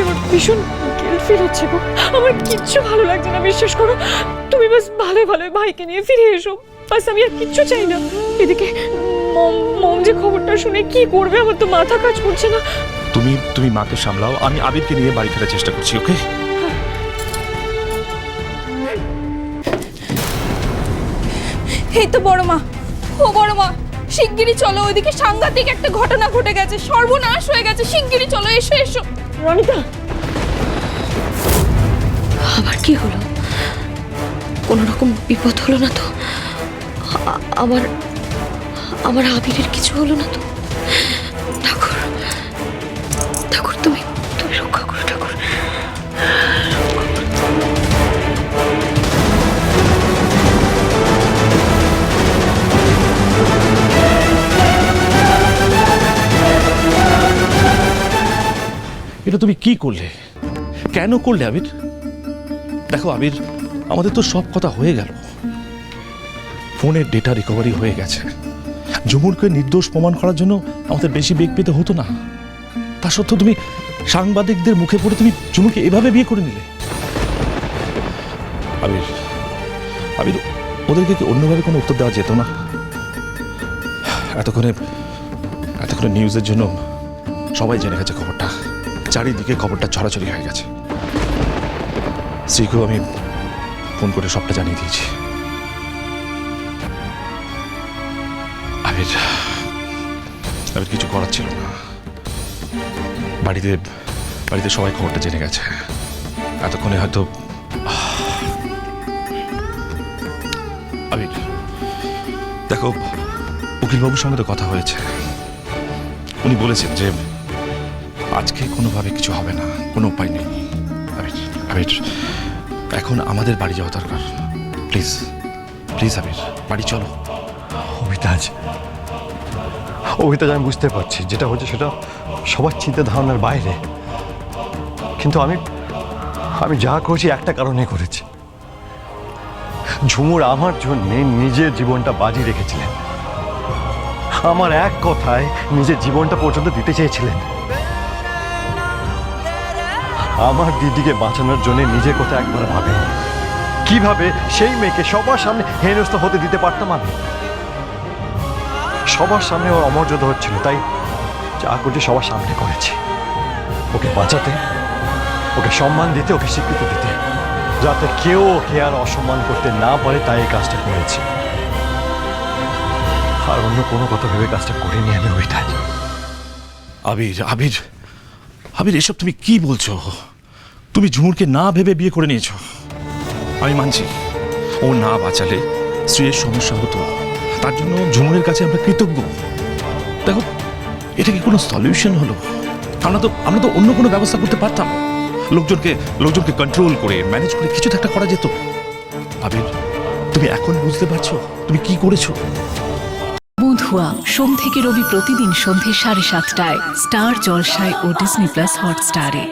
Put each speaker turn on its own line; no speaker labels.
আমার ভীষণ guilt feel হচ্ছে গো। আমার কিচ্ছু ভালো লাগছে না, বিশ্বাস করো। তুমি বাস ভালো ভালো ভাইকে নিয়ে ফিরে এসো, বাস আমি আর কিচ্ছু চাই না। এদিকে মম যে খবরটা শুনে কি করবে, আমার তো মাথা কাজ করছে না।
তুমি মাকে সামলাও, আমি আবিরকে নিয়ে বাড়ি ফেরার চেষ্টা করছি। ওকে?
এই তো বড় মা, ও বড় মা, শিগগিরই চলো, ওইদিকে সাংঘাতিক একটা ঘটনা ঘটে গেছে, সর্বনাশ হয়ে গেছে, শিগগিরই চলো, এসো এসো।
রনিতা,
আবার কি হলো? কোনো রকম বিপদ হলো না তো? আমার আমার আবিরের কিছু হলো না তো? ঠাকুর, ঠাকুর, তুমি রক্ষা করো ঠাকুর।
এটা তুমি কি করলে? কেন করলে আবির? দেখো আবির, আমাদের তো সব কথা হয়ে গেল, ফোনের ডেটা রিকভারি হয়ে গেছে, ঝুমুরকে নির্দোষ প্রমাণ করার জন্য আমাদের বেশি বেগ পেতে হতো না। তা সত্ত্বেও তুমি সাংবাদিকদের মুখে পড়ে তুমি ঝুমুরকে এভাবে বিয়ে করে নিলে। আবির, আবির, ওদেরকে কি অন্যভাবে কোনো উত্তর দেওয়া যেত না? এতক্ষণে নিউজের জন্য সবাই জেনে গেছে খবরটা, চারিদিকে খবরটা ছড়াছড়ি হয়ে গেছে। স্ত্রীকেও আমি ফোন করে সবটা জানিয়ে দিয়েছি। আবির কিছু করার ছিল না। বাড়িতে সবাই খবরটা জেনে গেছে। এতক্ষণে হয়তো আবির, দেখো, উকিলবাবুর সঙ্গে তো কথা হয়েছে। উনি বলেছেন যে আজকে কোনোভাবে কিছু হবে না, কোনো উপায় নেই। আবির, এখন আমাদের বাড়ি যাওয়া দরকার। প্লিজ প্লিজ আবির, বাড়ি চলো।
অভিতাজ, আমি বুঝতে পারছি যেটা হচ্ছে সেটা সবার চিন্তা ধারণার বাইরে, কিন্তু আমি যা করছি একটা কারণে করেছি। ঝুমুর আমার জন্য নিজের জীবনটা বাজি রেখেছিলেন, আমার এক কথায় নিজের জীবনটা পর্যন্ত দিতে চেয়েছিলেন। আমার দিদিকে বাঁচানোর জন্য নিজের কথা একবার ভাবেন, কিভাবে সেই মেয়েকে সবার সামনে হেনস্থ হতে দিতে পারতাম আমি। সবার সামনে ওর অমর্যাদা হচ্ছিল, তাই যা করছি সবার সামনে করেছি, ওকে বাঁচাতে, ওকে সম্মান দিতে, ওকে স্বীকৃতি দিতে, যাতে কেউ ওকে আর অসম্মান করতে না পারে, তাই এই কাজটা করেছি। আর অন্য কোনো কথা ভেবে কাজটা করিনি আমি। ওইটাই
আবির, আবির, আবির, এসব তুমি কি বলছো? তুমি ঝুমুরকে না ভেবে বিয়ে করে নিয়েছো। আমি মানছি ও না বাঁচালে স্ত্রীর সমস্যা হতো, তার জন্য ঝুমুরের কাছে আমরা কৃতজ্ঞ। দেখো, এটা কি কোনো সলিউশন হলো? আমরা তো অন্য কোনো ব্যবস্থা করতে পারতাম, লোকজনকে কন্ট্রোল করে ম্যানেজ করে কিছু একটা করা যেত। আবির, তুমি এখন বুঝতে পারছো তুমি কি করেছো?
বন্ধুয়া, সোম থেকে রবি প্রতিদিন সন্ধ্যে 7:30টায় স্টার জলসায় ও ডিজনি প্লাস হটস্টারে।